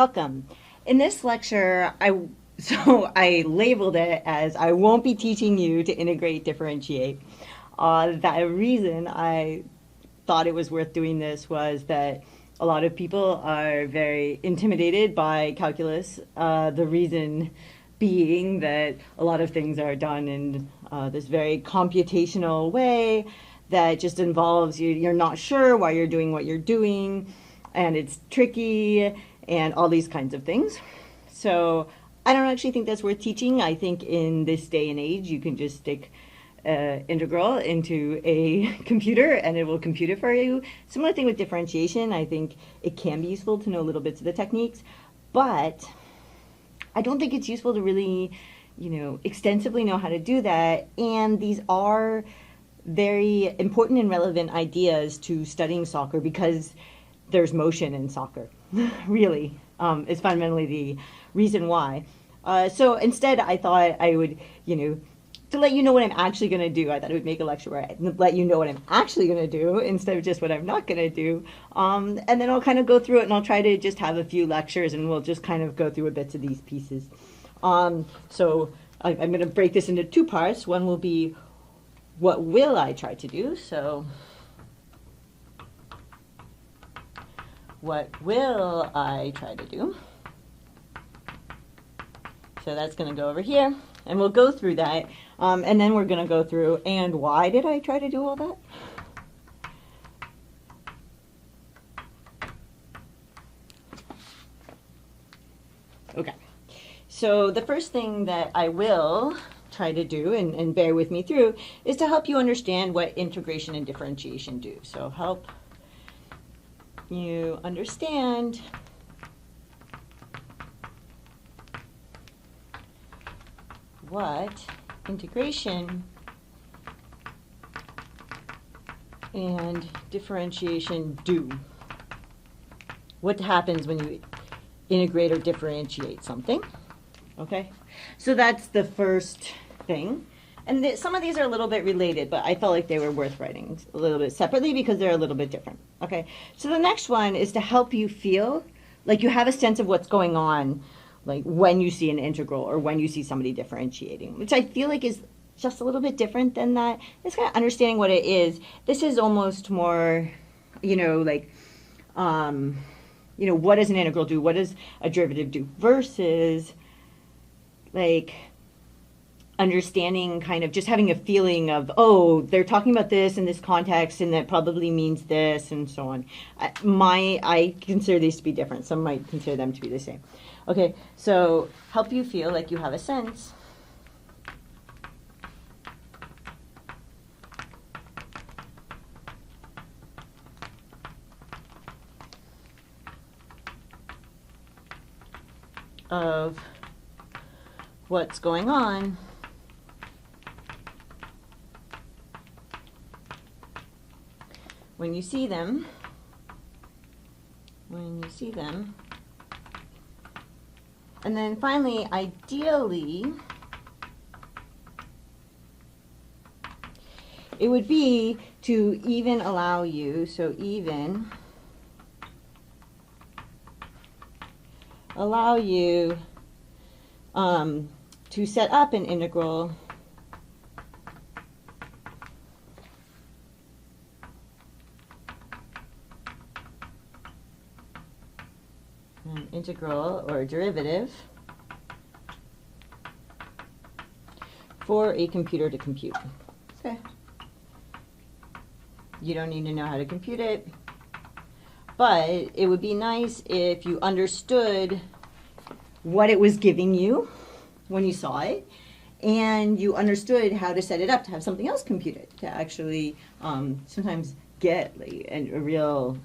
welcome. In this lecture, I labeled it as I won't be teaching you to integrate, differentiate. The reason I thought it was worth doing this was that a lot of people are very intimidated by calculus. The reason being that a lot of things are done in this very computational way that just involves you're not sure why you're doing what you're doing, and it's tricky and all these kinds of things. So I don't actually think that's worth teaching. I think in this day and age, you can just stick integral into a computer and it will compute it for you. Similar thing with differentiation. I think it can be useful to know little bits of the techniques, but I don't think it's useful to really, extensively know how to do that. And these are very important and relevant ideas to studying soccer because there's motion in soccer, really. Is fundamentally the reason why. So instead, I thought I would, to let you know what I'm actually going to do, I thought it would make a lecture where I let you know what I'm actually going to do instead of just what I'm not going to do. And then I'll kind of go through it and I'll try to just have a few lectures and we'll just kind of go through a bit of these pieces. So I'm going to break this into two parts. One will be what will I try to do? So what will I try to do? So that's going to go over here, and we'll go through that, and then we're going to go through, and why did I try to do all that? Okay, so the first thing that I will try to do, and bear with me through, is to help you understand what integration and differentiation do. So help you understand what integration and differentiation do. What happens when you integrate or differentiate something. Okay, so that's the first thing. And some of these are a little bit related, but I felt like they were worth writing a little bit separately because they're a little bit different. Okay, so the next one is to help you feel like you have a sense of what's going on, like when you see an integral or when you see somebody differentiating, which I feel like is just a little bit different than that. It's kind of understanding what it is. This is almost more, what does an integral do? What does a derivative do? Versus like understanding, kind of just having a feeling of, oh, they're talking about this in this context and that probably means this and so on. I consider these to be different. Some might consider them to be the same. Okay, so help you feel like you have a sense of what's going on when you see them, and then finally, ideally, it would be to even allow you, so even allow you to set up an integral or derivative for a computer to compute. Okay. You don't need to know how to compute it, but it would be nice if you understood what it was giving you when you saw it, and you understood how to set it up to have something else compute it, to actually sometimes get like a real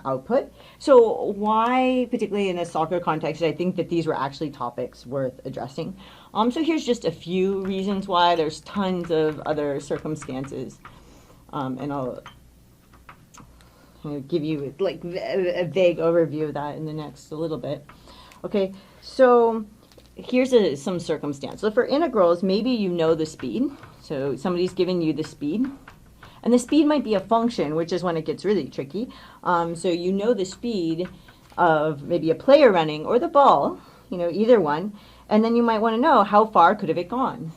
output. So why, particularly in a soccer context, I think that these were actually topics worth addressing. So here's just a few reasons why. There's tons of other circumstances, and I'll give you like a vague overview of that in the next a little bit. Okay, so here's some circumstance. So for integrals, maybe you know the speed. So somebody's giving you the speed. And the speed might be a function, which is when it gets really tricky. So you know the speed of maybe a player running or the ball, either one, and then you might want to know how far could have it gone.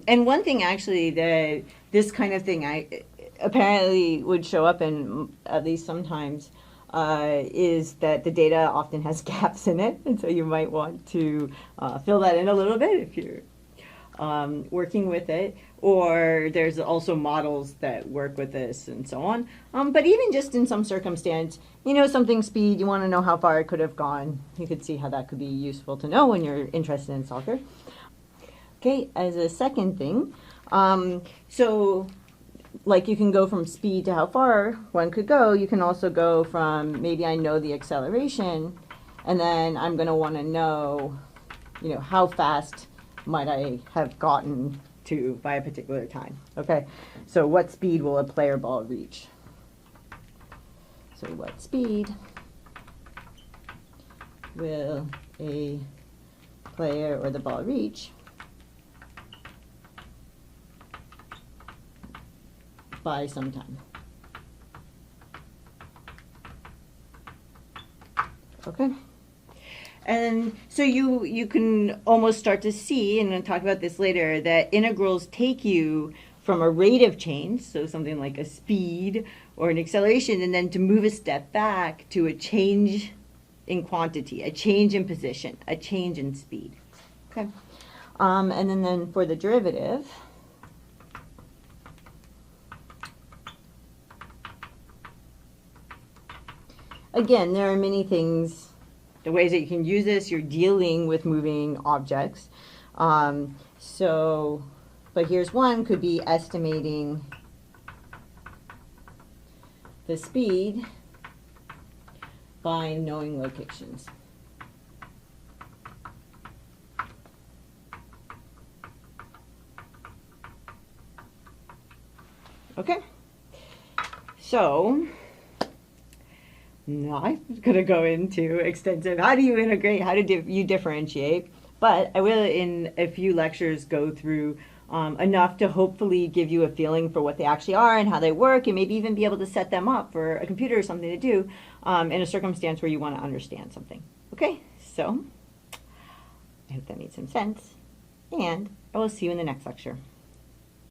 And one thing actually that this kind of thing apparently would show up in, at least sometimes, is that the data often has gaps in it, and so you might want to fill that in a little bit if you're working with it. Or there's also models that work with this and so on. But even just in some circumstance, something speed, you want to know how far it could have gone. You could see how that could be useful to know when you're interested in soccer. Okay, as a second thing, so like you can go from speed to how far one could go. You can also go from maybe I know the acceleration, and then I'm going to want to know, how fast might I have gotten to by a particular time. Okay, so what speed will a player ball reach? So what speed will a player or the ball reach by some time? Okay. And so you can almost start to see, and we'll talk about this later, that integrals take you from a rate of change, so something like a speed or an acceleration, and then to move a step back to a change in quantity, a change in position, a change in speed. Okay. And then for the derivative, again, there are many things, the ways that you can use this. You're dealing with moving objects. But here's one, could be estimating the speed by knowing locations. Okay, so not going to go into extensive how do you integrate, how do you differentiate, but I will in a few lectures go through enough to hopefully give you a feeling for what they actually are and how they work, and maybe even be able to set them up for a computer or something to do in a circumstance where you want to understand something. Okay, so I hope that made some sense, and I will see you in the next lecture.